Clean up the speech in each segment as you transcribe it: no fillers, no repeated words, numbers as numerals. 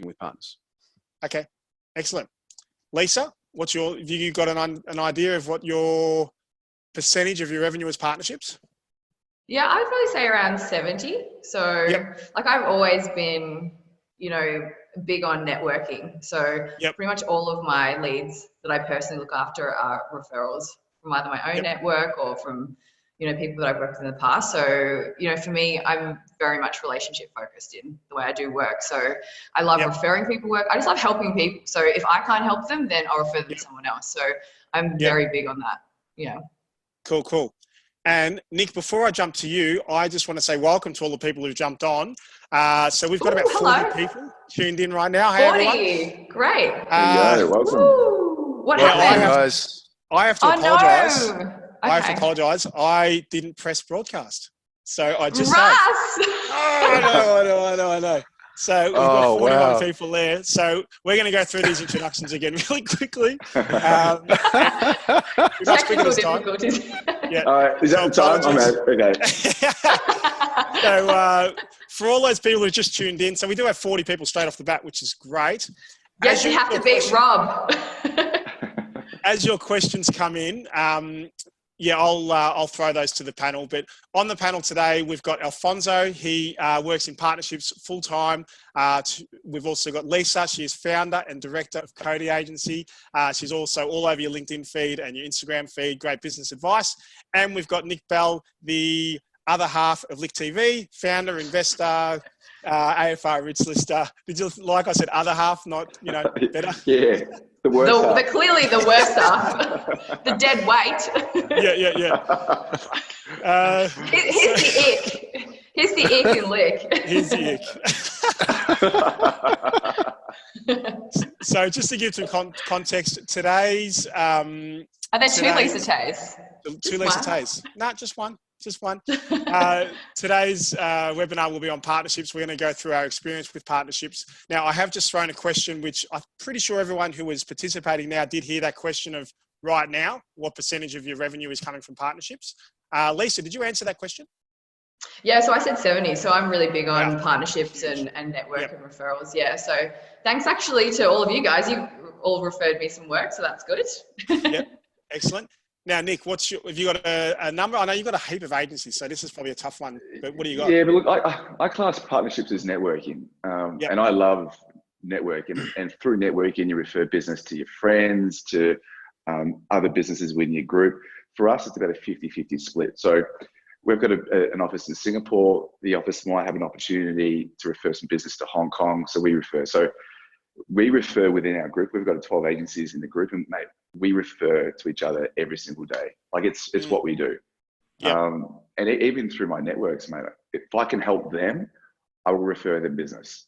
with partners. Okay, excellent. Lisa, have you got an idea of what your percentage of your revenue is partnerships? Yeah, I'd probably say around 70. So like I've always been, big on networking. So pretty much all of my leads that I personally look after are referrals from either my own network or from, people that I've worked with in the past. So, for me, I'm very much relationship focused in the way I do work. So I love referring people work. I just love helping people. So if I can't help them, then I'll refer them to someone else. So I'm very big on that. Cool. And Nick, before I jump to you, I just want to say welcome to all the people who've jumped on. So we've got about 40 people tuned in right now. Hey, 40, everyone. Great. Welcome. Woo. What happened? I have to apologise. No. I have to apologise. I didn't press broadcast. So I just Russ! I know. So we've got 41 people there. So we're going to go through these introductions again really quickly. Technical difficulties. Is that the time? Okay. So for all those people who just tuned in, so we do have 40 people straight off the bat, which is great. Yes, you have to beat Rob. As your questions come in, I'll throw those to the panel. But on the panel today, we've got Alfonso. He works in partnerships full time. We've also got Lisa. She is founder and director of Cody Agency. She's also all over your LinkedIn feed and your Instagram feed. Great business advice. And we've got Nick Bell, the other half of Lick TV, founder, investor, AFR Rich Lister. Did you, like I said, other half, not, better? Yeah. The worst half. Clearly the worst half. The dead weight. Here's the ick. Here's the ick and lick. Here's the ick. So just to give some context, today's... Are there two Lisa Tays? Two Lisa Tays. No, just one. Today's webinar will be on partnerships. We're going to go through our experience with partnerships. Now, I have just thrown a question, which I'm pretty sure everyone who is participating now did hear that question of right now, what percentage of your revenue is coming from partnerships? Lisa, did you answer that question? Yeah, so I said 70. So I'm really big on partnerships and network and referrals. Yeah, so thanks actually to all of you guys. You all referred me some work, so that's good. Yep, excellent. Now, Nick, have you got a number? I know you've got a heap of agencies, so this is probably a tough one, but what do you got? Yeah, but look, I class partnerships as networking, and I love networking. And through networking, you refer business to your friends, to other businesses within your group. For us, it's about a 50-50 split. So we've got an office in Singapore. The office might have an opportunity to refer some business to Hong Kong, so we refer. So we refer within our group. We've got 12 agencies in the group, and mate, we refer to each other every single day. Like it's what we do. And even through my networks, mate, if I can help them, I will refer them business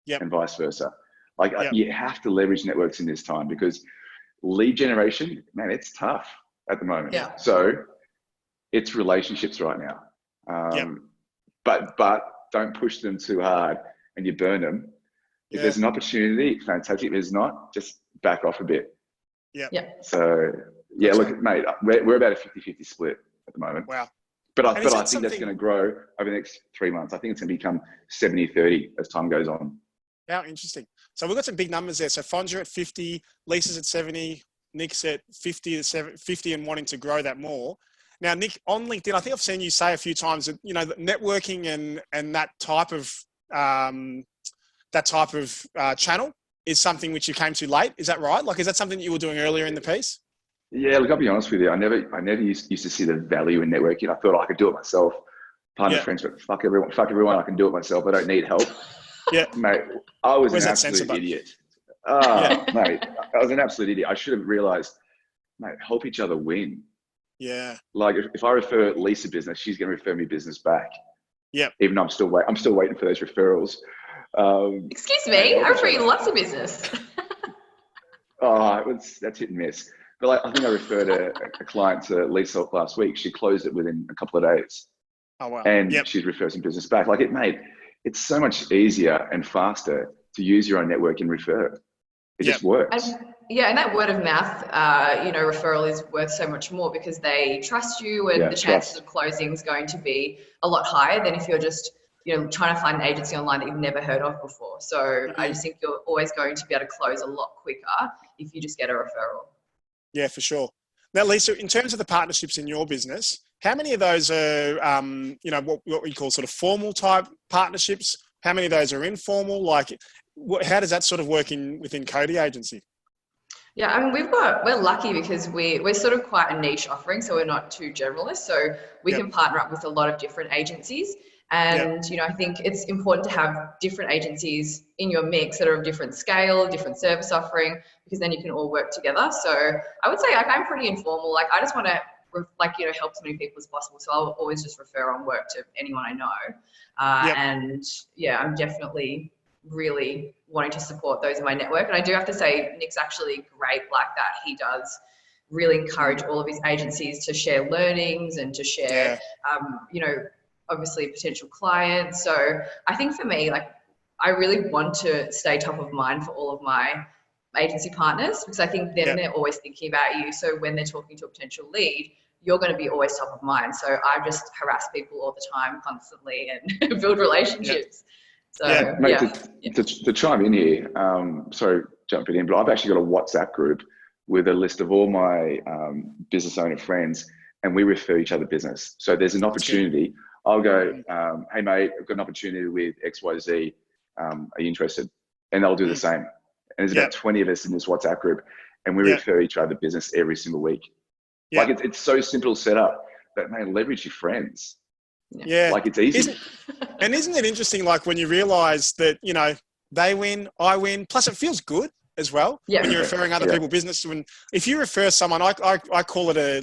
and vice versa. Like you have to leverage networks in this time because lead generation, man, it's tough at the moment. So it's relationships right now. But don't push them too hard and you burn them. If there's an opportunity, fantastic. If there's not, just back off a bit. So, look, mate, we're about a 50-50 split at the moment. Wow. But I think that's going to grow over the next 3 months. I think it's going to become 70-30 as time goes on. Wow, interesting. So we've got some big numbers there. So Fonja at 50, Lisa's at 70, Nick's at 50 and wanting to grow that more. Now, Nick, on LinkedIn, I think I've seen you say a few times that, networking and that type of channel is something which you came to late. Is that right? Like, is that something that you were doing earlier in the piece? Yeah, look, I'll be honest with you. I never used to see the value in networking. I thought I could do it myself. Pardon the French, but fuck everyone. I can do it myself. I don't need help. Mate, I was an absolute idiot. Mate, I was an absolute idiot. I should have realized, mate, help each other win. Yeah. Like if I refer Lisa business, she's going to refer me business back. Yeah. Even though I'm still waiting for those referrals. Excuse me, I refer you lots of business. That's hit and miss. But I think I referred a client to Lisa last week. She closed it within a couple of days. Oh, wow. And she's referred some business back. It's so much easier and faster to use your own network and refer. It just works. And that word of mouth, referral is worth so much more because they trust you and the chances of closing is going to be a lot higher than if you're just trying to find an agency online that you've never heard of before. So I just think you're always going to be able to close a lot quicker if you just get a referral. Yeah, for sure. Now, Lisa, in terms of the partnerships in your business, how many of those are, what we call sort of formal type partnerships? How many of those are informal? Like, how does that sort of work within Cody Agency? Yeah, I mean, we're lucky because we're sort of quite a niche offering, so we're not too generalist. So we can partner up with a lot of different agencies. And, I think it's important to have different agencies in your mix that are of different scale, different service offering, because then you can all work together. So I would say I'm pretty informal. Like, I just want to help as many people as possible. So I'll always just refer on work to anyone I know. And yeah, I'm definitely really wanting to support those in my network. And I do have to say, Nick's actually great like that. He does really encourage all of his agencies to share learnings and to share, obviously potential clients. So I think for me, like, I really want to stay top of mind for all of my agency partners, because I think then they're always thinking about you. So when they're talking to a potential lead, you're going to be always top of mind. So I just harass people all the time, constantly, and build relationships. So mate, to chime in here, sorry, jumping in, but I've actually got a WhatsApp group with a list of all my business owner friends, and we refer each other business. So there's an opportunity. I'll go, hey mate, I've got an opportunity with XYZ. Are you interested? And they'll do the same. And there's about 20 of us in this WhatsApp group, and we refer each other business every single week. Like, it's so simple to set up, but man, leverage your friends. Yeah. Like, it's easy. Isn't it interesting, like, when you realize that, they win, I win, plus it feels good as well when you're referring other people business. If you refer someone, I call it a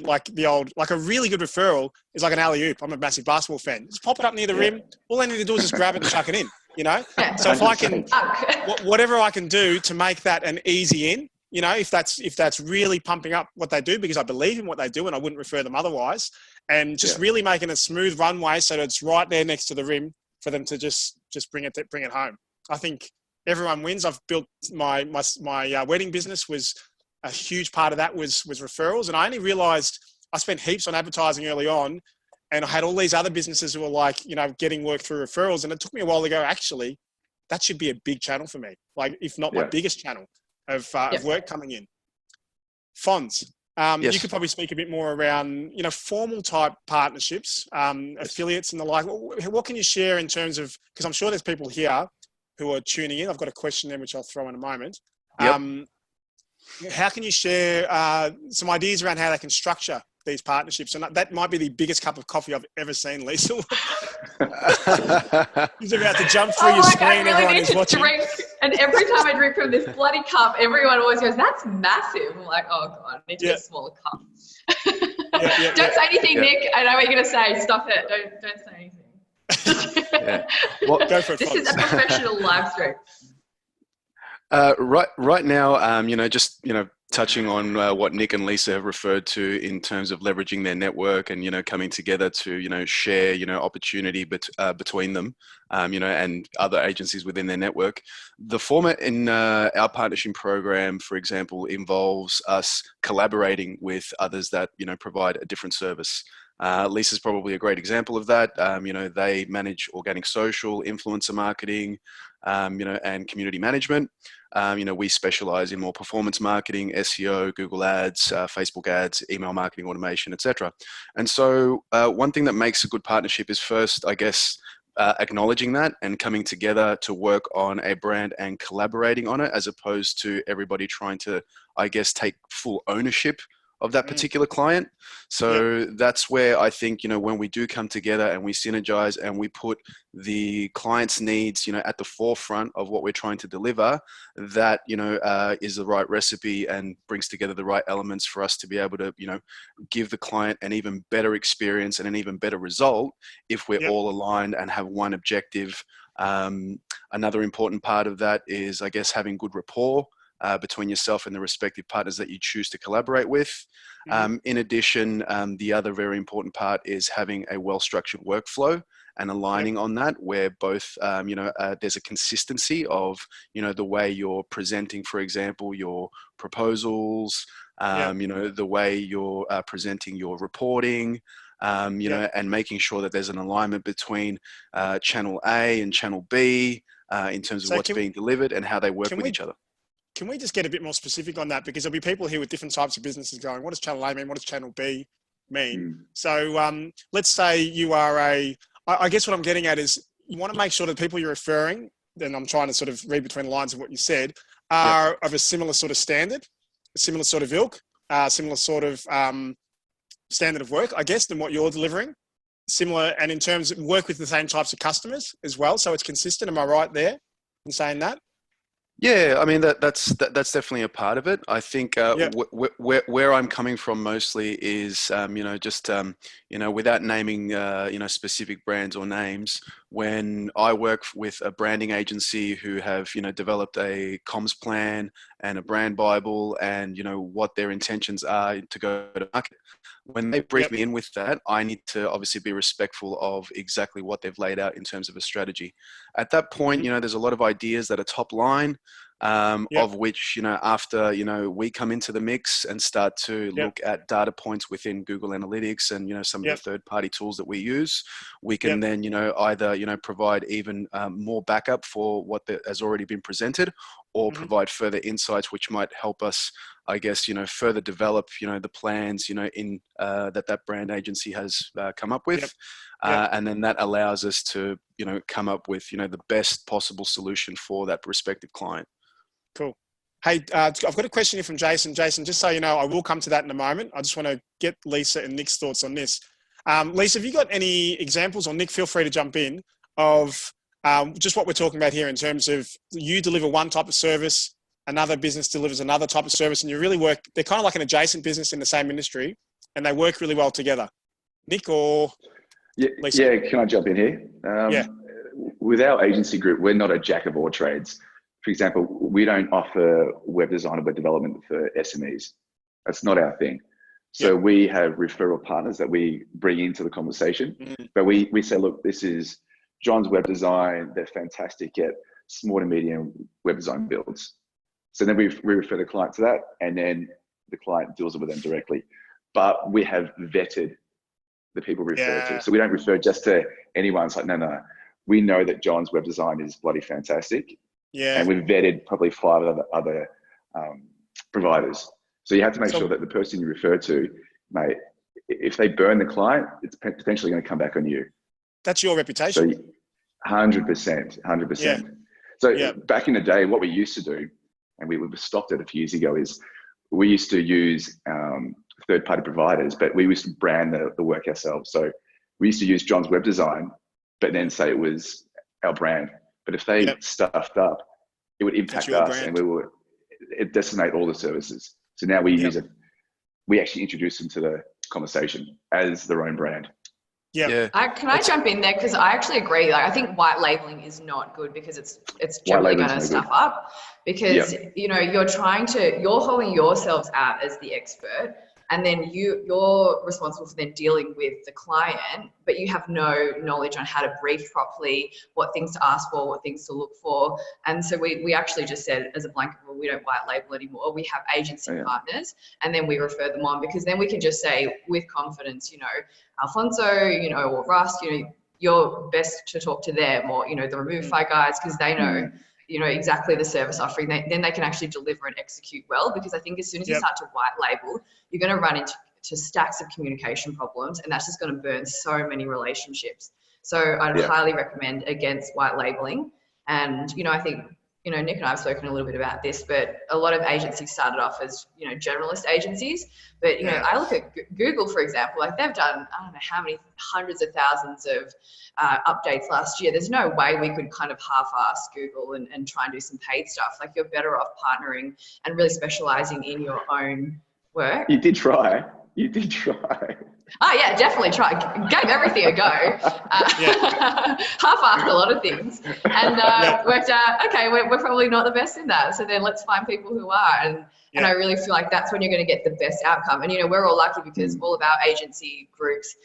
really good referral is like an alley-oop. I'm a massive basketball fan. Just pop it up near the rim. All I need to do is just grab it and chuck it in, So if I can, whatever I can do to make that an easy in, if that's really pumping up what they do, because I believe in what they do and I wouldn't refer them otherwise, and just really making a smooth runway so that it's right there next to the rim for them to just bring it home. I think everyone wins. I've built my wedding business, was a huge part of that was referrals. And I only realized I spent heaps on advertising early on, and I had all these other businesses who were like, getting work through referrals. And it took me a while to go, actually, that should be a big channel for me. Like, if not my biggest channel of work coming in. Fonz, you could probably speak a bit more around, formal type partnerships, affiliates and the like. What can you share in terms of, because I'm sure there's people here who are tuning in. I've got a question there, which I'll throw in a moment. How can you share some ideas around how they can structure these partnerships? And that might be the biggest cup of coffee I've ever seen, Lisa. He's about to jump through your screen. Really everyone is watching. Drink, and every time I drink from this bloody cup, everyone always goes, "That's massive." I'm like, "Oh God, I need to get a smaller cup." Don't say anything, Nick. I know what you're going to say. Stop it. Don't say anything. Go for it, this is a professional live stream. Right now, touching on what Nick and Lisa have referred to in terms of leveraging their network and, coming together to, share, opportunity between them, and other agencies within their network. The format in our partnership program, for example, involves us collaborating with others that, provide a different service. Lisa's probably a great example of that. They manage organic social, influencer marketing, and community management. We specialize in more performance marketing, SEO, Google ads, Facebook ads, email marketing automation, etc. And so one thing that makes a good partnership is first, I guess, acknowledging that and coming together to work on a brand and collaborating on it, as opposed to everybody trying to, I guess, take full ownership of that particular client. So that's where I think, when we do come together and we synergize and we put the client's needs, at the forefront of what we're trying to deliver, that, is the right recipe and brings together the right elements for us to be able to, give the client an even better experience and an even better result if we're all aligned and have one objective. Another important part of that is, I guess, having good rapport between yourself and the respective partners that you choose to collaborate with. In addition, the other very important part is having a well-structured workflow and aligning on that, where both, there's a consistency of, the way you're presenting, for example, your proposals, the way you're presenting your reporting, and making sure that there's an alignment between channel A and channel B in terms of what's being delivered and how they work with each other. Can we just get a bit more specific on that? Because there'll be people here with different types of businesses going, what does channel A mean? What does channel B mean? So let's say you are I guess what I'm getting at is you want to make sure that people you're referring, and I'm trying to sort of read between the lines of what you said, are of a similar sort of standard, a similar sort of ilk, similar sort of standard of work, I guess, than what you're delivering. Similar, and in terms of work with the same types of customers as well. So it's consistent. Am I right there in saying that? Yeah, I mean that's definitely a part of it. I think where I'm coming from mostly is without naming specific brands or names. When I work with a branding agency who have developed a comms plan and a brand bible and what their intentions are to go to market, when they brief me in with that, I need to obviously be respectful of exactly what they've laid out in terms of a strategy. At that point, there's a lot of ideas that are top line, of which, after, we come into the mix and start to look at data points within Google Analytics and, some of the third-party tools that we use, we can then, either, provide even more backup for what has already been presented, or provide further insights which might help us, I guess, further develop, the plans, in that brand agency has come up with. And then that allows us to, come up with, the best possible solution for that respective client. Cool. Hey, I've got a question here from Jason. Jason, just so you know, I will come to that in a moment. I just want to get Lisa and Nick's thoughts on this. Lisa, have you got any examples, or Nick, feel free to jump in, of just what we're talking about here in terms of you deliver one type of service, another business delivers another type of service, and you really work, they're kind of like an adjacent business in the same industry, and they work really well together. Nick or Lisa? Yeah, can I jump in here? With our agency group, we're not a jack of all trades. For example, we don't offer web design or web development for SMEs. That's not our thing. So we have referral partners that we bring into the conversation, but we say, look, this is John's web design. They're fantastic at small to medium web design builds. So then we refer the client to that, and then the client deals with them directly. But we have vetted the people we refer to. So we don't refer just to anyone. It's like, no. We know that John's web design is bloody fantastic. And we've vetted probably 5 other providers. So you have to make sure that the person you refer to, mate, if they burn the client, it's potentially going to come back on you. That's your reputation. So 100%. So back in the day, what we used to do, and we stopped it a few years ago, is we used to use third-party providers, but we used to brand the work ourselves. So we used to use John's web design, but then say it was our brand. But if they stuffed up, it would impact us, brand. And it decimate all the services. So now we use it. We actually introduce them to the conversation as their own brand. Can I jump in there? Because I actually agree. Like, I think white labeling is not good, because it's generally going to stuff up. Because you're holding yourselves out as the expert, and then you're responsible for then dealing with the client, but you have no knowledge on how to brief properly, what things to ask for, what things to look for. And so we actually just said, as a blanket rule, we don't white label anymore. We have agency partners, and then we refer them on, because then we can just say with confidence, Alfonso, or Russ, you're best to talk to them, or, the Remove-Fi guys, because they know, exactly the service offering. Then they can actually deliver and execute well, because I think as soon as you start to white label, you're going to run into stacks of communication problems, and that's just going to burn so many relationships. So I'd highly recommend against white labeling. And, I think, Nick and I have spoken a little bit about this, but a lot of agencies started off as, generalist agencies. But, I look at Google, for example, like they've done, I don't know how many hundreds of thousands of updates last year. There's no way we could kind of half-ass Google and try and do some paid stuff. Like, you're better off partnering and really specializing in your own work. You did try. Oh yeah, definitely try. Gave everything a go. Half-assed a lot of things, and worked out, okay, we're probably not the best in that. So then let's find people who are. And I really feel like that's when you're going to get the best outcome. And, we're all lucky, because all of our agency groups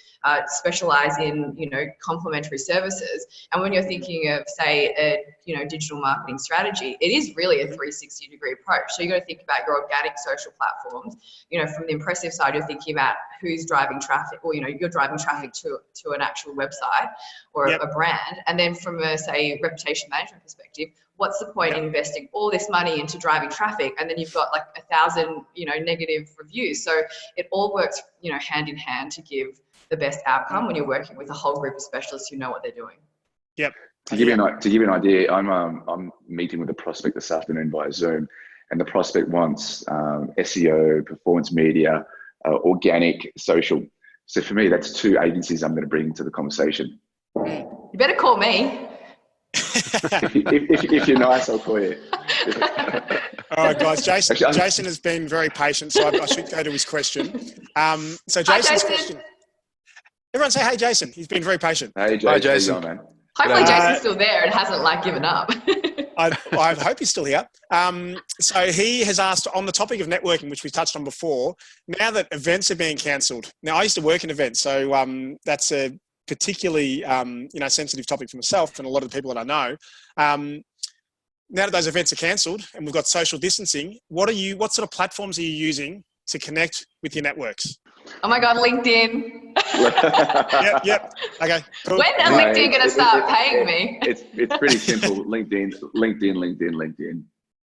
specialize in, complementary services. And when you're thinking of, say, a, digital marketing strategy, it is really a 360-degree approach. So you've got to think about your organic social platforms. From the impressive side, you're thinking about who's driving traffic, or, you're driving traffic to an actual website or a brand. And then from a, say, reputation management perspective, what's the point in investing all this money into driving traffic and then you've got like 1,000, negative reviews? So it all works, hand in hand to give the best outcome when you're working with a whole group of specialists who know what they're doing. Yep. To give you an idea, I'm meeting with a prospect this afternoon via Zoom, and the prospect wants SEO, performance media, organic, social. So for me, that's 2 agencies I'm going to bring to the conversation. You better call me. if you're nice, I'll call you. All right, guys. Jason has been very patient, so I should go to his question. So Jason's question. Everyone say, hey, Jason. He's been very patient. Hey, Jason. Hi, Jason. How you going, man? Hopefully Jason's still there and hasn't given up. I hope he's still here. So he has asked, on the topic of networking, which we touched on before, now that events are being cancelled. Now, I used to work in events, so that's a particularly sensitive topic for myself and a lot of the people that I know. Now that those events are cancelled and we've got social distancing, what sort of platforms are you using to connect with your networks? Oh my God, LinkedIn. Yep. Okay, cool. When are LinkedIn going to start paying me? It's pretty simple. LinkedIn.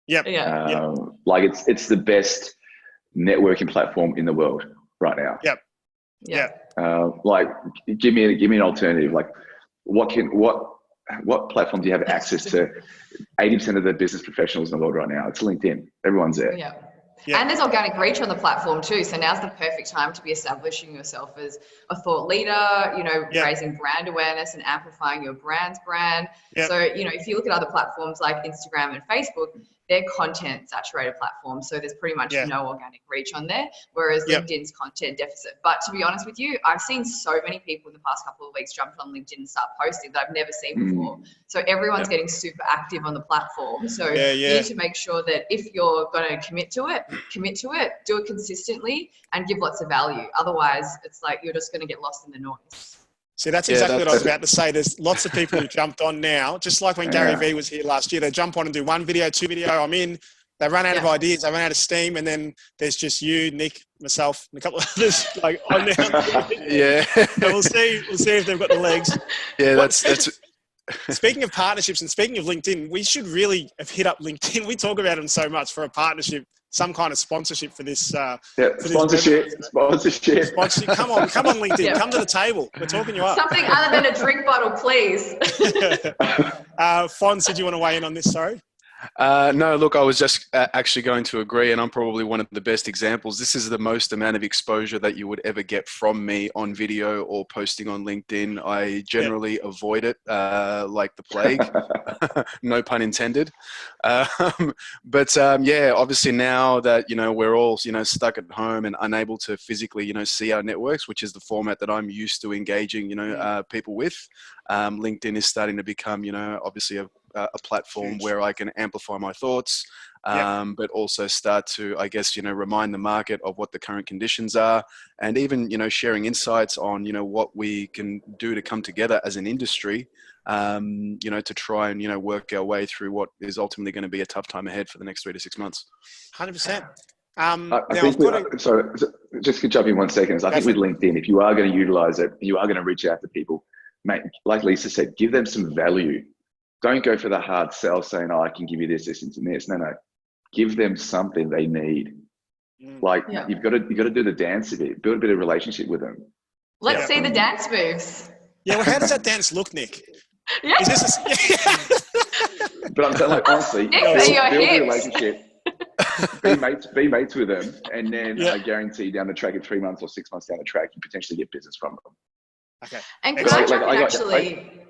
Yep. Yeah. It's the best networking platform in the world right now. Yep. Yeah. Give me an alternative. Like, what platform do you have access to? 80% of the business professionals in the world right now, it's LinkedIn. Everyone's there. Yeah. Yeah. And there's organic reach on the platform too. So now's the perfect time to be establishing yourself as a thought leader, raising brand awareness and amplifying your brand's brand. Yeah. So, if you look at other platforms like Instagram and Facebook, they're content saturated platforms. So there's pretty much no organic reach on there, whereas LinkedIn's content deficit. But to be honest with you, I've seen so many people in the past couple of weeks jump on LinkedIn and start posting that I've never seen before. So everyone's getting super active on the platform. So you need to make sure that if you're going to commit to it, do it consistently and give lots of value. Otherwise, it's like you're just going to get lost in the noise. See, that's exactly what I was about to say. There's lots of people who jumped on now, just like when Gary Vee was here last year. They jump on and do 1 video, 2 video, I'm in. They run out of ideas, they run out of steam, and then there's just you, Nick, myself, and a couple of others on there. Yeah. So we'll see if they've got the legs. Yeah, that's Speaking of partnerships and speaking of LinkedIn, we should really have hit up LinkedIn. We talk about them so much for a partnership, some kind of sponsorship for this. Sponsorship. Come on, LinkedIn. Come to the table. We're talking you up. Something other than a drink bottle, please. Fons, did you want to weigh in on this? Sorry. No, look, I was just actually going to agree, and I'm probably one of the best examples. This is the most amount of exposure that you would ever get from me on video or posting on LinkedIn. I generally avoid it like the plague, no pun intended. But obviously now that, we're all, stuck at home and unable to physically, see our networks, which is the format that I'm used to engaging, people with, LinkedIn is starting to become, obviously a platform where I can amplify my thoughts, but also start to, I guess, remind the market of what the current conditions are, and even, sharing insights on, what we can do to come together as an industry, to try and, work our way through what is ultimately going to be a tough time ahead for the next 3 to 6 months. 100%. So just to jump in 1 second, I think with LinkedIn, if you are going to utilize it, you are going to reach out to people, mate, like Lisa said, give them some value. Don't go for the hard sell saying, I can give you this, and this. No. Give them something they need. You've got to do the dance a bit, build a bit of relationship with them. Let's see the dance moves. Yeah, well, how does that dance look, Nick? Yeah. Is this But I'm saying, honestly, build a relationship. Be mates with them, and then I guarantee down the track in 3 months or 6 months down the track, you potentially get business from them. Okay. And can I jump in actually?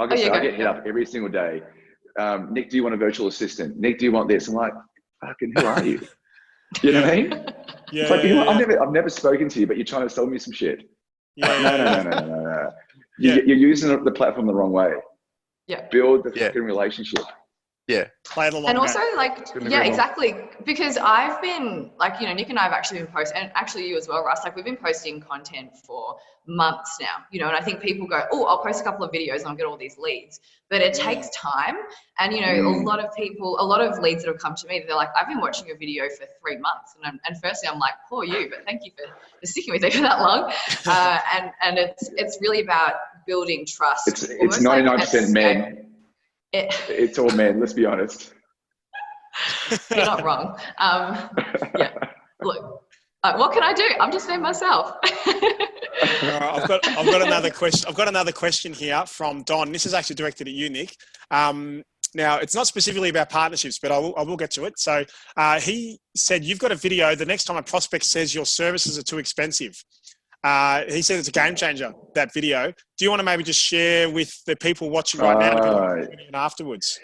I get hit up every single day. Nick, do you want a virtual assistant? Nick, do you want this? I'm like, fucking, who are you? You know what I mean? I've never spoken to you, but you're trying to sell me some shit. No. You're using the platform the wrong way. Yeah. Build the fucking relationship. Play the long and game. also like, yeah, exactly. Because I've been like, Nick and I have actually been posting, and actually you as well, Russ, like we've been posting content for months now, and I think people go, oh, I'll post a couple of videos and I'll get all these leads, but it takes time. And, a lot of leads that have come to me, they're like, I've been watching your video for 3 months. And firstly, I'm like, poor you, but thank you for sticking with it for that long. And it's really about building trust. It's 99% men. It's all men, let's be honest. You're not wrong. Yeah, look, what can I do? I'm just being myself. I've got another question. I've got another question here from Don. This is actually directed at you, Nick. Now, it's not specifically about partnerships, but I will get to it. So he said, you've got a video. The next time a prospect says your services are too expensive, he said it's a game changer, that video. Do you want to maybe just share with the people watching right now and afterwards?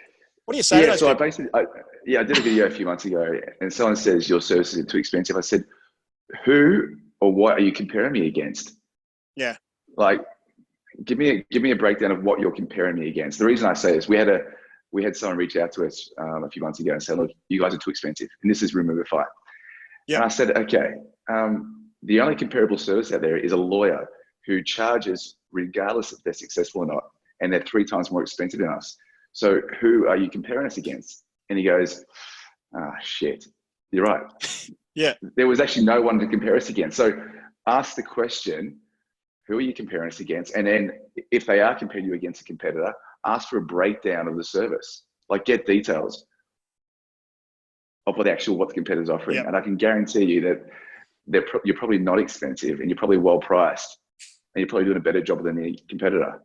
What do you say to those people? I did a video a few months ago, and someone says your services are too expensive. I said, who or what are you comparing me against? Yeah. Like, give me a breakdown of what you're comparing me against. The reason I say this, we had someone reach out to us a few months ago and say, look, you guys are too expensive, and this is Removify. Yeah. And I said, okay, the only comparable service out there is a lawyer who charges regardless if they're successful or not, and they're 3 times more expensive than us. So who are you comparing us against? And he goes, shit, you're right. Yeah. There was actually no one to compare us against. So ask the question, who are you comparing us against? And then if they are comparing you against a competitor, ask for a breakdown of the service. Like, get details of what the competitor's offering. Yep. And I can guarantee you that you're probably not expensive, and you're probably well priced, and you're probably doing a better job than the competitor.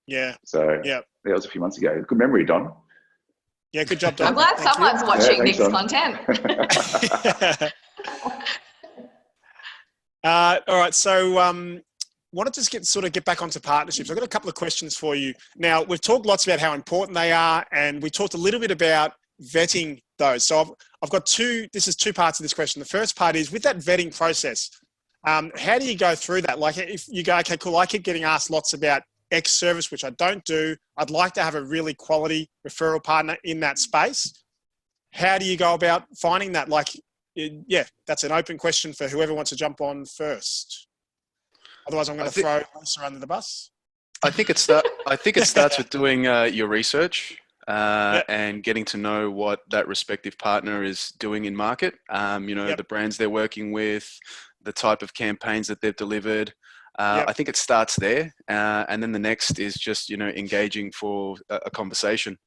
Yeah. So that was a few months ago. Good memory, Don. Yeah, good job, Don. I'm glad someone's watching Nick's content. All right, so wanted to get back onto partnerships. I've got a couple of questions for you. Now, we've talked lots about how important they are, and we talked a little bit about vetting those. So I've got two parts of this question. The first part is, with that vetting process, how do you go through that? Like, if you go, okay, cool, I keep getting asked lots about X service, which I don't do. I'd like to have a really quality referral partner in that space. How do you go about finding that? Like, that's an open question for whoever wants to jump on first. Otherwise, I'm going to throw Lisa under the bus. I think it starts with doing your research and getting to know what that respective partner is doing in market. The brands they're working with, the type of campaigns that they've delivered. I think it starts there, and then the next is just engaging for a conversation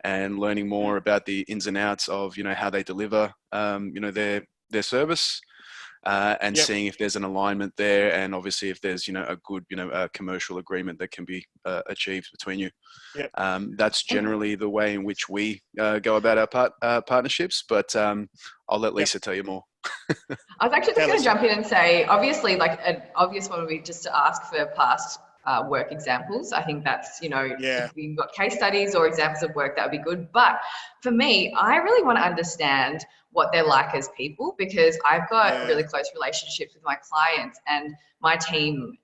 and learning more about the ins and outs of how they deliver their service, and seeing if there's an alignment there, and obviously if there's a good commercial agreement that can be achieved between you. That's generally the way in which we go about our partnerships, but I'll let Lisa tell you more. I was actually just going to jump in and say, obviously, like an obvious one would be just to ask for past work examples. I think that's, if we've got case studies or examples of work, that would be good. But for me, I really want to understand what they're like as people, because I've got really close relationships with my clients, and my team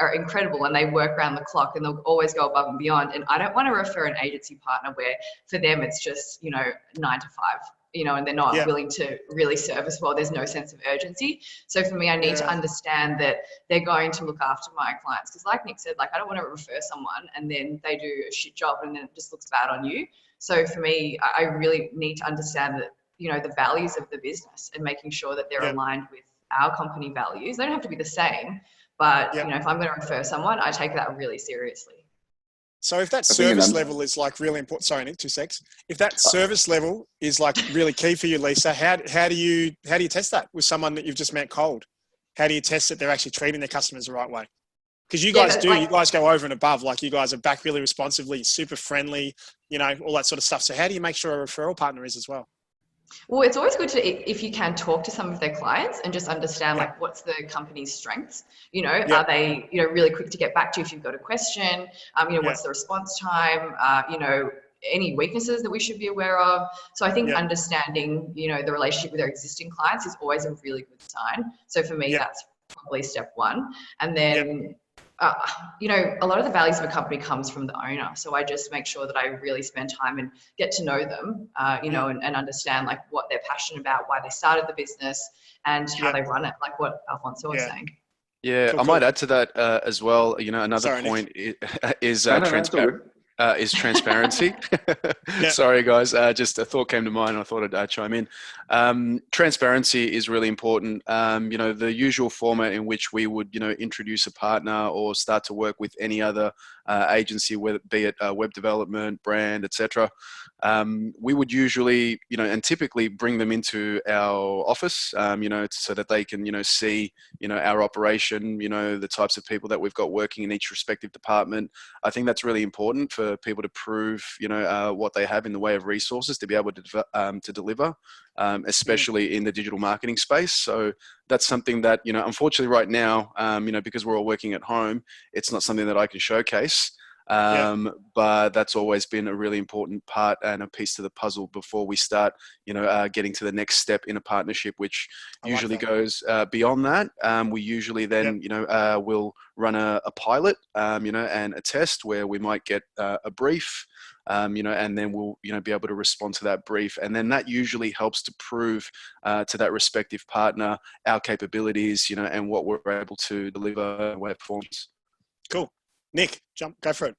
are incredible, and they work around the clock, and they'll always go above and beyond. And I don't want to refer an agency partner where for them it's just 9 to 5. And they're not willing to really service well. There's no sense of urgency. So for me, I need to understand that they're going to look after my clients. Because like Nick said, I don't want to refer someone and then they do a shit job and then it just looks bad on you. So for me, I really need to understand that, the values of the business and making sure that they're aligned with our company values. They don't have to be the same, but if I'm going to refer someone, I take that really seriously. So if that service level is really important, sorry, Nick, 2 secs. If that service level is really key for you, Lisa, how do you test that with someone that you've just met cold? How do you test that they're actually treating their customers the right way? Because you guys you guys go over and above. You guys are back really responsively, super friendly, all that sort of stuff. So how do you make sure a referral partner is as well? Well, it's always good to, if you can, talk to some of their clients and just understand what's the company's strengths. Are they really quick to get back to you if you've got a question? What's the response time? Any weaknesses that we should be aware of. So I think understanding the relationship with their existing clients is always a really good sign. So for me, that's probably step one. And then you know, a lot of the values of a company comes from the owner. So I just make sure that I really spend time and get to know them, you know, and understand like what they're passionate about, why they started the business, and how they run it, like what Alfonso was saying. Yeah, Cool, I might add to that as well. You know, another Sorry, point is transparency. Yeah. Sorry, guys. Just a thought came to mind, and I thought I'd chime in. Transparency is really important. You know, the usual format in which we would, you know, introduce a partner or start to work with any other agency, whether be it web development, brand, etc. We would usually, you know, and typically bring them into our office, you know, so that they can, you know, see, you know, our operation, you know, the types of people that we've got working in each respective department. I think that's really important for people to prove, you know, what they have in the way of resources to be able to deliver, especially in the digital marketing space. So that's something that, you know, unfortunately right now, you know, because we're all working at home, it's not something that I can showcase. But that's always been a really important part and a piece to the puzzle before we start, you know, getting to the next step in a partnership, which usually goes beyond that. We usually then, you know, we'll run a pilot, you know, and a test where we might get a brief, you know, and then we'll, you know, be able to respond to that brief. And then that usually helps to prove to that respective partner our capabilities, you know, and what we're able to deliver and where performance. Cool. Nick, go for it.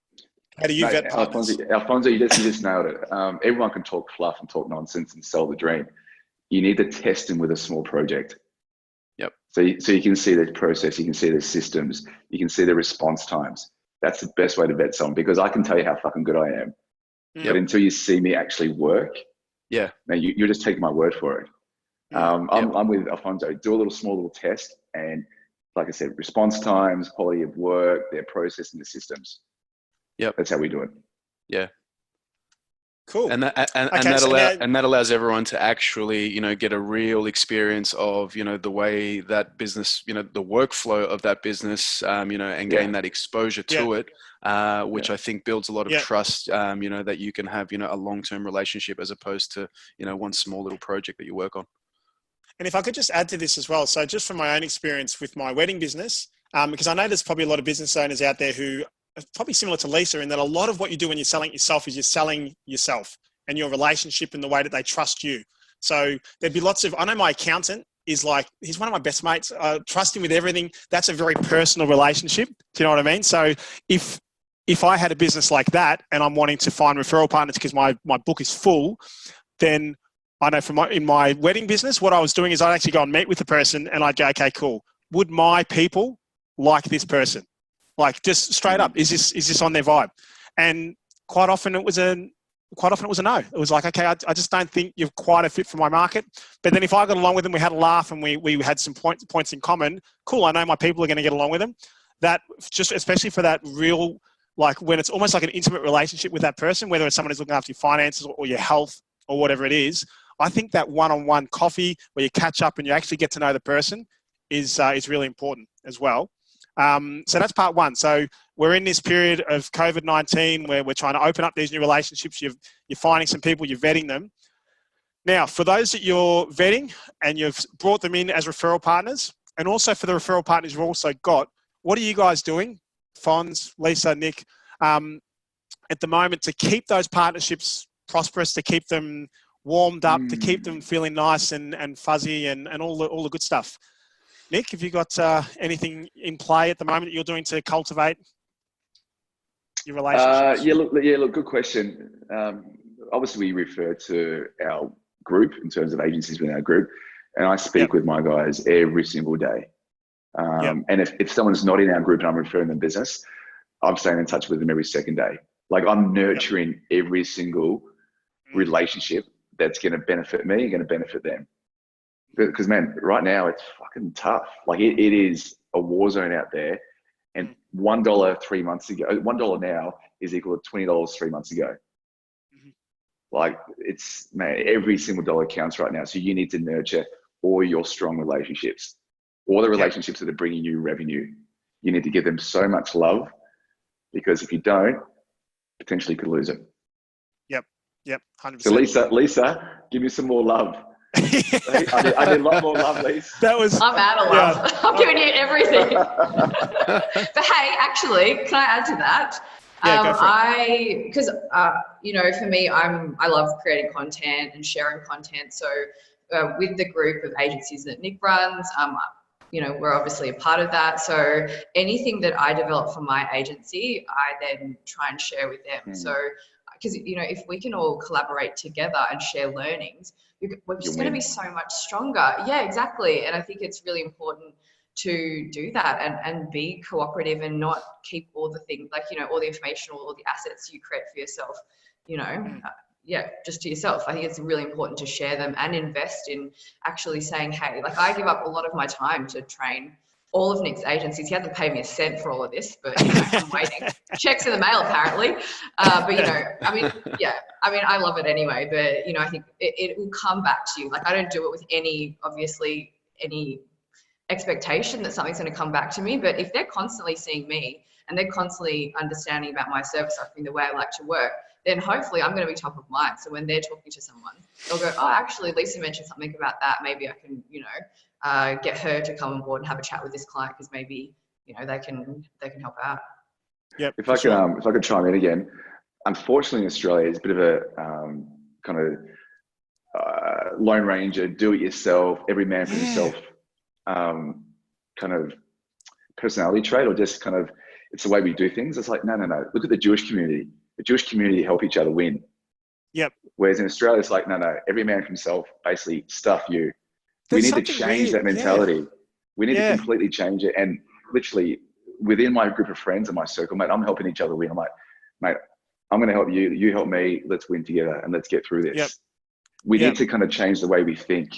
How do you vet partners? Alfonso, you just nailed it. Everyone can talk fluff and talk nonsense and sell the dream. You need to test them with a small project. Yep. So you can see their process, you can see their systems, you can see their response times. That's the best way to vet someone, because I can tell you how fucking good I am. Yep. But until you see me actually work, now you're just taking my word for it. I'm with Alfonso. Do a small little test, and like I said, response times, quality of work, their process, and the systems. Yep, that's how we do it. Yeah, cool. And that allows everyone to actually, you know, get a real experience of, you know, the way that business, you know, the workflow of that business, you know, and gain that exposure to it, which I think builds a lot of trust, you know, that you can have, you know, a long-term relationship as opposed to, you know, one small little project that you work on. And if I could just add to this as well. So just from my own experience with my wedding business, because I know there's probably a lot of business owners out there who are probably similar to Lisa, in that a lot of what you do when you're selling yourself is you're selling yourself and your relationship and the way that they trust you. So there'd be lots of, I know my accountant is like, he's one of my best mates. I trust him with everything. That's a very personal relationship. Do you know what I mean? So if I had a business like that and I'm wanting to find referral partners because my book is full, then I know in my wedding business, what I was doing is I'd actually go and meet with the person and I'd go, okay, cool. Would my people like this person? Like, just straight up, is this on their vibe? And quite often it was a no. It was like, okay, I just don't think you're quite a fit for my market. But then if I got along with them, we had a laugh and we had some points in common. Cool. I know my people are going to get along with them. That just, especially for that real, like when it's almost like an intimate relationship with that person, whether it's someone who's looking after your finances or your health or whatever it is, I think that one-on-one coffee where you catch up and you actually get to know the person is really important as well. So that's part one. So we're in this period of COVID-19 where we're trying to open up these new relationships. You're finding some people, you're vetting them. Now, for those that you're vetting and you've brought them in as referral partners, and also for the referral partners you've also got, what are you guys doing, Fonz, Lisa, Nick, at the moment to keep those partnerships prosperous, to keep them warmed up, to keep them feeling nice and fuzzy and all the good stuff? Nick, have you got anything in play at the moment that you're doing to cultivate your relationships? Look, good question. Obviously, we refer to our group in terms of agencies within our group, and I speak with my guys every single day. And if someone's not in our group and I'm referring them business, I'm staying in touch with them every second day. Like, I'm nurturing every single relationship that's going to benefit me and going to benefit them. Because, man, right now it's fucking tough. Like, it is a war zone out there. And $1 3 months ago, $1 now is equal to $20 3 months ago. Like, it's, man, every single dollar counts right now. So you need to nurture all your strong relationships, all the relationships that are bringing you revenue. You need to give them so much love, because if you don't, potentially you could lose it. Yep, 100%. So Lisa, give me some more love. I did a lot more love, Lise. That was. I'm out of love. Yeah. I'm giving you everything. But hey, actually, can I add to that? Yeah, go for it. Because you know, for me, I love creating content and sharing content. So with the group of agencies that Nick runs, you know, we're obviously a part of that. So anything that I develop for my agency, I then try and share with them. So, because, you know, if we can all collaborate together and share learnings, we're just going to be so much stronger. Yeah, exactly. And I think it's really important to do that and be cooperative and not keep all the things, like, you know, all the information, all the assets you create for yourself, you know, just to yourself. I think it's really important to share them and invest in actually saying, hey, like, I give up a lot of my time to train all of Nick's agencies. He hasn't paid me a cent for all of this, but, you know, I'm waiting. Checks in the mail, apparently. But, you know, I mean, I love it anyway, but, you know, I think it will come back to you. Like, I don't do it with any expectation that something's going to come back to me, but if they're constantly seeing me and they're constantly understanding about my service offering, the way I like to work, then hopefully I'm going to be top of mind. So when they're talking to someone, they'll go, oh, actually, Lisa mentioned something about that. Maybe I can, you know, get her to come on board and have a chat with this client, because maybe, you know, they can help out. Yep. If I could chime in again, unfortunately in Australia, it's a bit of a kind of Lone Ranger, do it yourself, every man for himself kind of personality trait, or just kind of, it's the way we do things. It's like, no. Look at the Jewish community. The Jewish community help each other win. Yep. Whereas in Australia, it's like, no, every man for himself, basically stuff you. We need to change that mentality. Yeah. We need to completely change it. And literally within my group of friends and my circle, mate, I'm helping each other win. I'm like, mate, I'm going to help you. You help me. Let's win together and let's get through this. Yep. We need to kind of change the way we think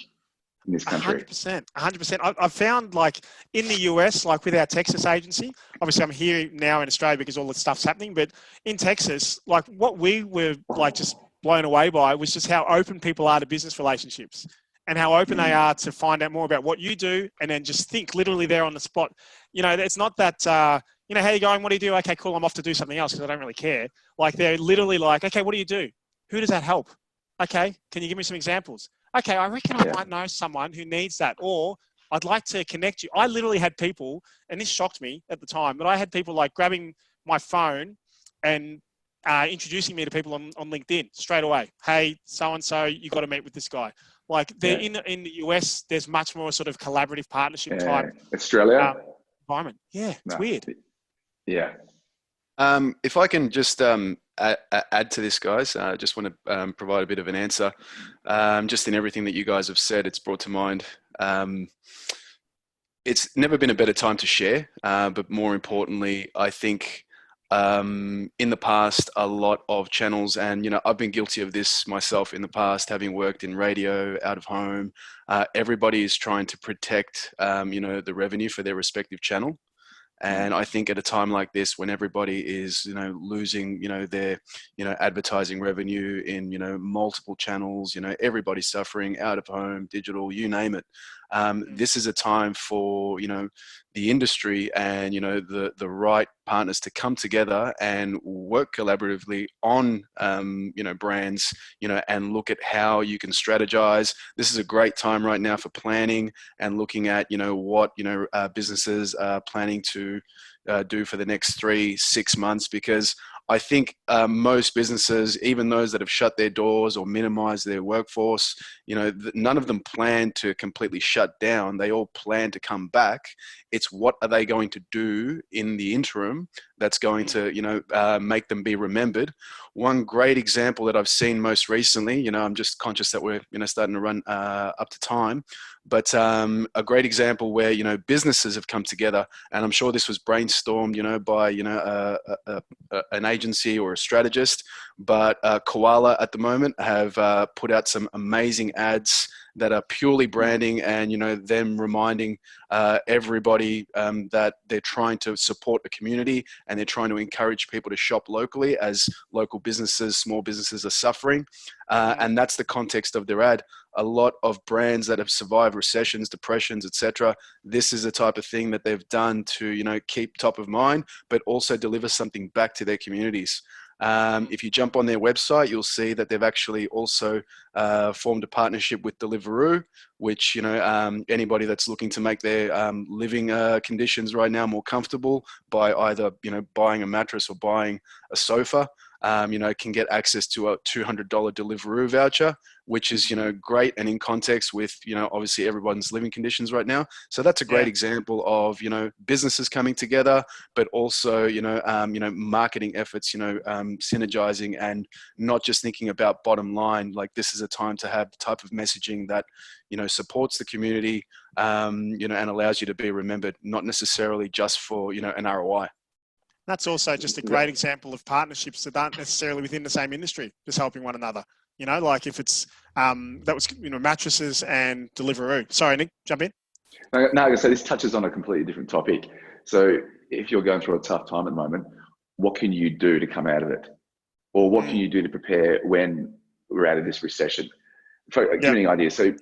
in this country. 100%. I've found, like, in the US, like with our Texas agency, obviously I'm here now in Australia because all the stuff's happening, but in Texas, like, what we were like just blown away by was just how open people are to business relationships and how open they are to find out more about what you do and then just think literally there on the spot. You know, it's not that, you know, how you going? What do you do? Okay, cool. I'm off to do something else because I don't really care. Like, they're literally like, okay, what do you do? Who does that help? Okay, can you give me some examples? Okay, I reckon I might know someone who needs that, or I'd like to connect you. I literally had people, and this shocked me at the time, but I had people like grabbing my phone and introducing me to people on LinkedIn straight away. Hey, so-and-so, you got to meet with this guy. Like, they're in the US, there's much more sort of collaborative partnership type Australia environment. Yeah, it's weird. Yeah. If I can just add to this, guys, I just want to provide a bit of an answer. Just in everything that you guys have said, it's brought to mind. It's never been a better time to share, but more importantly, I think in the past, a lot of channels, and, you know, I've been guilty of this myself in the past, having worked in radio, out of home, everybody is trying to protect, you know, the revenue for their respective channel. And I think at a time like this, when everybody is, you know, losing, you know, their, you know, advertising revenue in, you know, multiple channels, you know, everybody's suffering, out of home, digital, you name it. This is a time for, you know, the industry and, you know, the right partners to come together and work collaboratively on, you know, brands, you know, and look at how you can strategize. This is a great time right now for planning and looking at, you know, what, you know, businesses are planning to do for the next 3-6 months, because I think most businesses, even those that have shut their doors or minimized their workforce, you know, none of them plan to completely shut down. They all plan to come back. It's what are they going to do in the interim that's going to, you know, make them be remembered. One great example that I've seen most recently, you know, I'm just conscious that we're, you know, starting to run up to time, but a great example where, you know, businesses have come together, and I'm sure this was brainstormed, you know, by, you know, an agency or a strategist, but Koala at the moment have put out some amazing ads that are purely branding and, you know, them reminding everybody that they're trying to support a community and they're trying to encourage people to shop locally as local businesses, small businesses are suffering. And that's the context of their ad. A lot of brands that have survived recessions, depressions, etc. This is the type of thing that they've done to, you know, keep top of mind, but also deliver something back to their communities. If you jump on their website, you'll see that they've actually also formed a partnership with Deliveroo, which, you know, anybody that's looking to make their living conditions right now more comfortable by either, you know, buying a mattress or buying a sofa, you know, can get access to a $200 Deliveroo voucher, which is, you know, great and in context with, you know, obviously everyone's living conditions right now. So that's a great example of, you know, businesses coming together, but also, you know, marketing efforts, you know, synergizing and not just thinking about bottom line. Like, this is a time to have the type of messaging that, you know, supports the community, you know, and allows you to be remembered, not necessarily just for, you know, an ROI. That's also just a great example of partnerships that aren't necessarily within the same industry, just helping one another. You know, like if it's, that was, you know, mattresses and Deliveroo. Sorry, Nick, jump in. No, so this touches on a completely different topic. So if you're going through a tough time at the moment, what can you do to come out of it? Or what can you do to prepare when we're out of this recession? For giving you an idea, so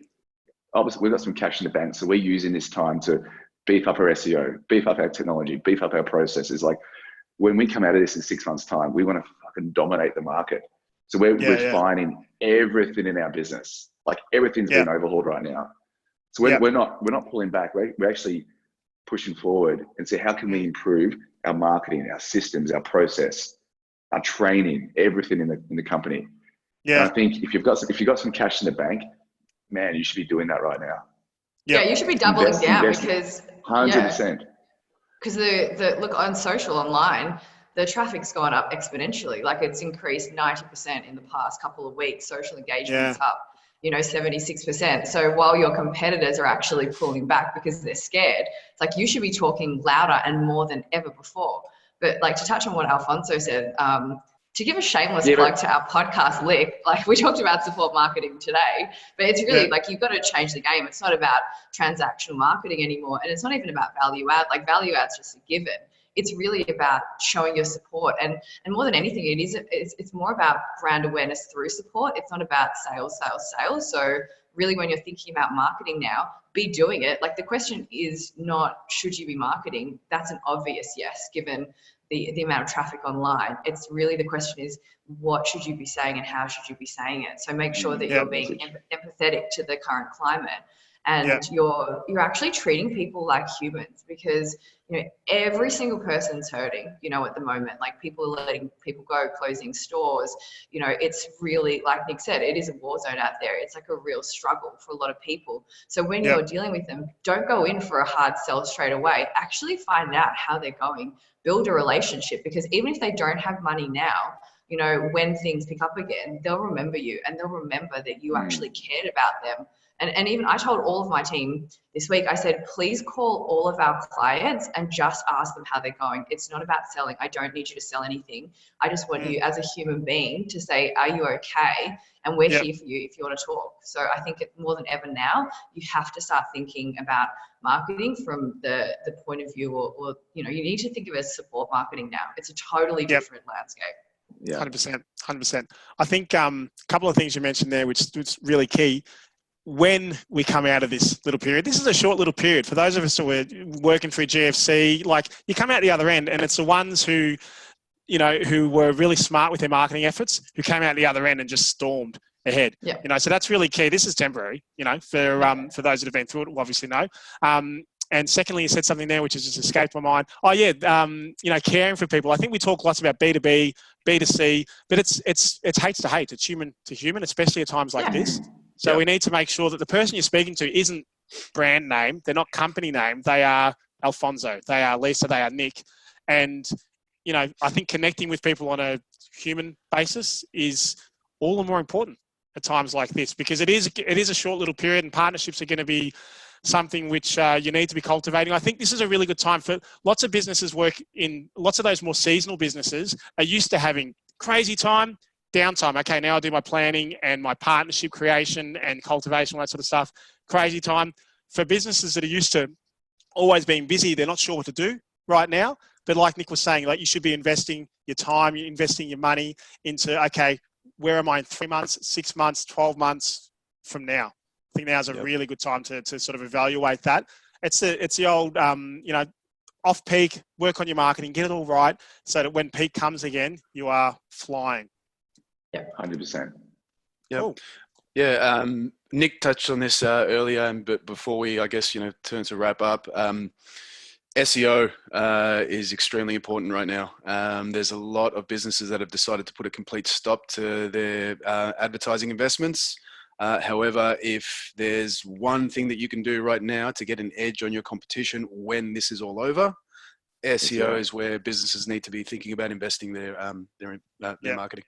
obviously we've got some cash in the bank, so we're using this time to beef up our SEO, beef up our technology, beef up our processes. Like, when we come out of this in 6 months' time, we want to fucking dominate the market. So we're refining everything in our business. Like, everything's been overhauled right now. So we're not pulling back. We're actually pushing forward and say, how can we improve our marketing, our systems, our process, our training, everything in the company. Yeah. And I think if you've got some cash in the bank, man, you should be doing that right now. Yeah, you should be doubling down because 100%. Because the look on social online, the traffic's gone up exponentially. Like, it's increased 90% in the past couple of weeks. Social engagement's up, you know, 76%. So while your competitors are actually pulling back because they're scared, it's like you should be talking louder and more than ever before. But like, to touch on what Alfonso said, to give a shameless plug to our podcast, Lick, like, we talked about support marketing today, but it's really like, you've got to change the game. It's not about transactional marketing anymore. And it's not even about value add. Like, value add's just a given. It's really about showing your support. And more than anything, it's more about brand awareness through support. It's not about sales. So really, when you're thinking about marketing now, be doing it. Like, the question is not, should you be marketing? That's an obvious yes, given the amount of traffic online. It's really, the question is, what should you be saying and how should you be saying it? So make sure that you're being empathetic to the current climate, and you're actually treating people like humans, because, you know, every single person's hurting, you know, at the moment. Like, people are letting people go, closing stores. You know, it's really, like Nick said, it is a war zone out there. It's like a real struggle for a lot of people. So when you're dealing with them, don't go in for a hard sell straight away. Actually find out how they're going, build a relationship, because even if they don't have money now, you know, when things pick up again, they'll remember you, and they'll remember that you actually cared about them. And even I told all of my team this week, I said, please call all of our clients and just ask them how they're going. It's not about selling. I don't need you to sell anything. I just want you as a human being to say, are you okay? And we're here for you if you want to talk. So I think more than ever now, you have to start thinking about marketing from the point of view, or, you know, you need to think of it as support marketing now. It's a totally different landscape. Yeah, 100%. I think a couple of things you mentioned there, which is really key. When we come out of this little period, this is a short little period. For those of us who are working through GFC, like, you come out the other end, and it's the ones who, you know, who were really smart with their marketing efforts, who came out the other end and just stormed ahead. You know, so that's really key. This is temporary, you know, for those that have been through it, will obviously know. And secondly, you said something there which has just escaped my mind. You know, caring for people. I think we talk lots about B2B, B2C, but it's hate to hate. It's human to human, especially at times like this. So we need to make sure that the person you're speaking to isn't brand name. They're not company name. They are Alfonso. They are Lisa. They are Nick. And, you know, I think connecting with people on a human basis is all the more important at times like this, because it is a short little period, and partnerships are going to be something which you need to be cultivating. I think this is a really good time for lots of businesses. Lots of those more seasonal businesses are used to having crazy time, downtime. Okay, now I do my planning and my partnership creation and cultivation, all that sort of stuff. Crazy time. For businesses that are used to always being busy, they're not sure what to do right now. But like Nick was saying, like, you should be investing your time, you're investing your money into, okay, where am I in 3 months, 6 months, 12 months from now? I think now's a really good time to sort of evaluate that. It's the old, you know, off peak, work on your marketing, get it all right, so that when peak comes again, you are flying. Yeah, 100%. Yeah. Cool. Yeah, Nick touched on this earlier, but before we, I guess, turn to wrap up, SEO is extremely important right now. There's a lot of businesses that have decided to put a complete stop to their advertising investments. However, if there's one thing that you can do right now to get an edge on your competition when this is all over, SEO is where businesses need to be thinking about investing their marketing.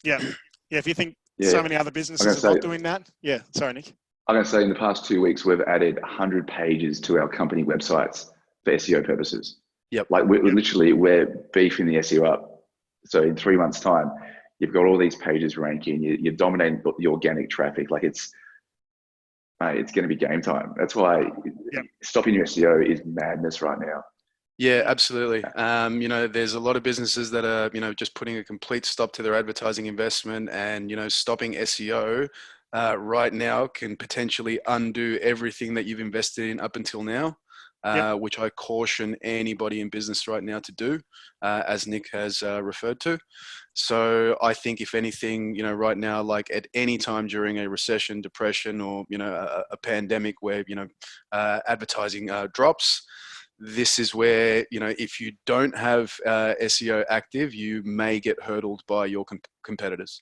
Yeah. Yeah. If you think so many other businesses are not doing that. Yeah. Sorry, Nick. I'm going to say in the past 2 weeks, we've added 100 pages to our company websites for SEO purposes. Yep. Like we're beefing the SEO up. So in 3 months' time, you've got all these pages ranking. You're dominating the organic traffic. Like it's going to be game time. That's why stopping your SEO is madness right now. Yeah, absolutely. There's a lot of businesses that are, just putting a complete stop to their advertising investment, and, stopping SEO right now can potentially undo everything that you've invested in up until now, which I caution anybody in business right now to do, as Nick has referred to. So I think if anything, right now, like at any time during a recession, depression, or, a pandemic where, advertising drops, this is where, if you don't have SEO active, you may get hurdled by your competitors.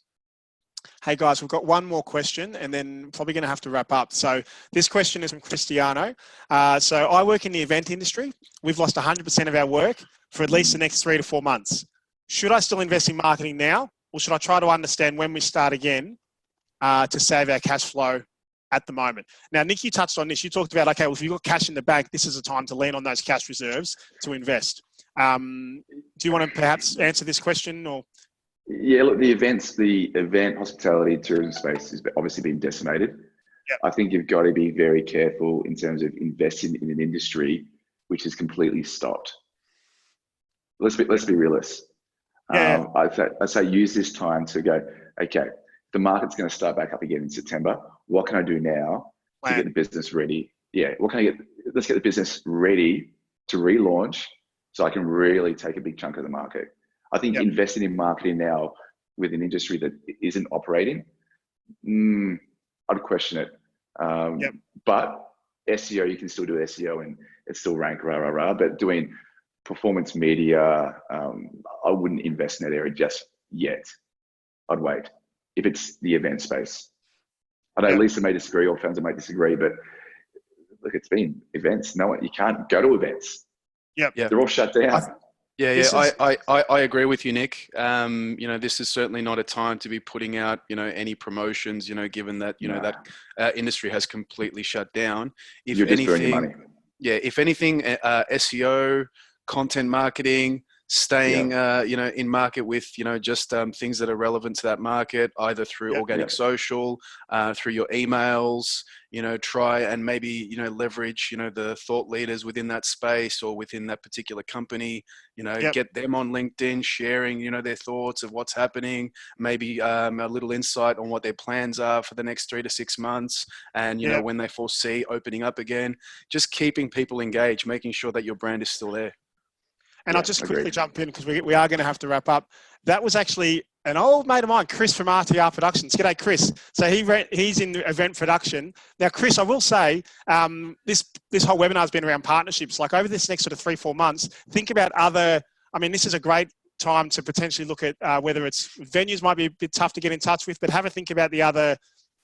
Hey guys, we've got one more question and then probably going to have to wrap up. So this question is from Cristiano. So I work in the event industry. We've lost 100% of our work for at least the next 3 to 4 months. Should I still invest in marketing now, or should I try to understand when we start again to save our cash flow at the moment? Now, Nick, you touched on this. You talked about, okay, well, if you've got cash in the bank, this is a time to lean on those cash reserves to invest. Do you want to perhaps answer this question? Or? Yeah, look, the event, hospitality, tourism space has obviously been decimated. Yep. I think you've got to be very careful in terms of investing in an industry which is completely stopped. Let's be realists. Yeah. I'd say use this time to go, okay, the market's going to start back up again in September. What can I do now to get the business ready? Yeah, let's get the business ready to relaunch so I can really take a big chunk of the market. I think investing in marketing now with an industry that isn't operating, I'd question it. But SEO, you can still do SEO and it's still rank, but doing performance media, I wouldn't invest in that area just yet. I'd wait. If it's the event space. I know Lisa may disagree, or fans may disagree, but look, it's been events. You can't go to events. They're all shut down. I agree with you, Nick. This is certainly not a time to be putting out, any promotions, given that, that industry has completely shut down. You're just burning your money. Yeah, if anything, SEO, content marketing, staying, in market with, just things that are relevant to that market, either through organic social, through your emails, try and maybe, leverage, the thought leaders within that space or within that particular company, get them on LinkedIn, sharing, their thoughts of what's happening, maybe a little insight on what their plans are for the next 3 to 6 months. And, when they foresee opening up again, just keeping people engaged, making sure that your brand is still there. And I'll just quickly jump in because we are going to have to wrap up. That was actually an old mate of mine, Chris from RTR Productions. G'day, Chris. So he's in the event production. Now, Chris, I will say this whole webinar has been around partnerships. Like over this next sort of 3-4 months, think about this is a great time to potentially look at whether it's venues might be a bit tough to get in touch with, but have a think about the other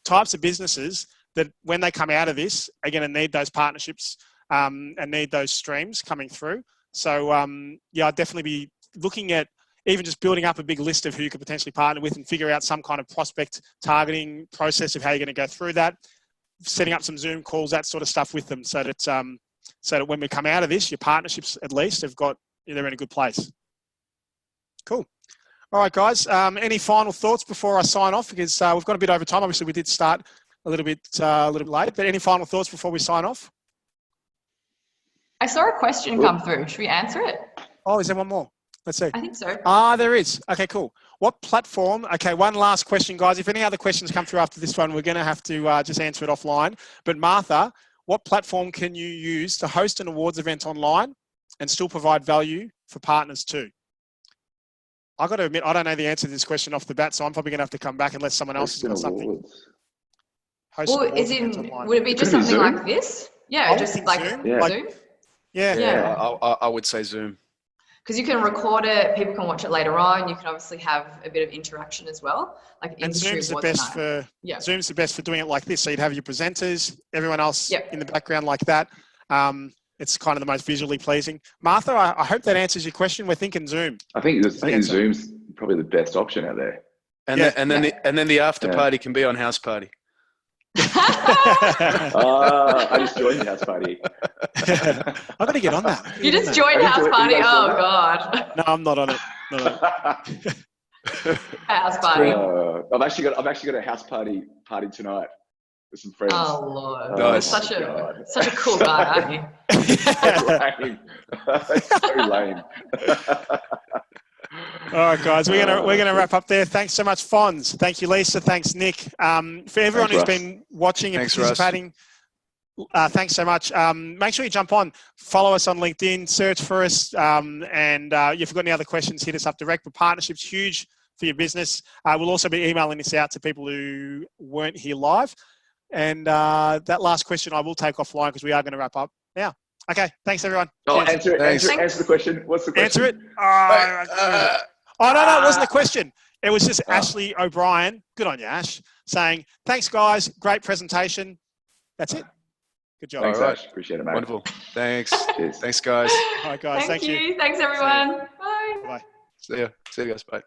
types of businesses that when they come out of this are going to need those partnerships and need those streams coming through. So, I'd definitely be looking at even just building up a big list of who you could potentially partner with and figure out some kind of prospect targeting process of how you're going to go through that, setting up some Zoom calls, that sort of stuff with them so that when we come out of this, your partnerships at least they're in a good place. Cool. All right, guys. Any final thoughts before I sign off? Because we've got a bit over time. Obviously, we did start a little bit late, but any final thoughts before we sign off? I saw a question come through. Should we answer it? Oh, is there one more? Let's see. I think so. There is. Okay, cool. What platform? Okay, one last question, guys. If any other questions come through after this one, we're going to have to just answer it offline. But Martha, what platform can you use to host an awards event online and still provide value for partners too? I've got to admit, I don't know the answer to this question off the bat, so I'm probably going to have to come back unless someone else has got something. Well, would it be just something like this? Yeah, just like Zoom? Yeah. I would say Zoom. Because you can record it, people can watch it later on. You can obviously have a bit of interaction as well. And Zoom's the best Zoom's the best for doing it like this. So you'd have your presenters, everyone else in the background like that. It's kind of the most visually pleasing. Martha, I hope that answers your question. We're thinking Zoom. I think Zoom's probably the best option out there. And then the after party can be on House Party. I just joined the House Party. I'm going to get on that. You just joined House Party? Oh, God. No, I'm not on it. House Party. I've actually got a house party tonight with some friends. Oh, Lord. Nice. Such a cool guy, aren't you? So lame. All right, guys, we're gonna wrap up there. Thanks so much, Fonz. Thank you, Lisa. Thanks, Nick. For everyone who's been watching and participating, thanks so much. Make sure you jump on, follow us on LinkedIn, search for us, and if you've got any other questions, hit us up direct. But partnerships huge for your business. We'll also be emailing this out to people who weren't here live. And that last question I will take offline because we are going to wrap up now. Okay, thanks everyone. Oh, answer the question. What's the question? Answer it. No, it wasn't a question. It was just Ashley O'Brien. Good on you, Ash. Saying, thanks guys, great presentation. That's it. Good job. Thanks, Ash. Appreciate it, mate. Wonderful. Thanks. Cheers. Thanks, guys. All right, guys. Thank you. Thanks, everyone. Bye. Bye. See you guys. Bye.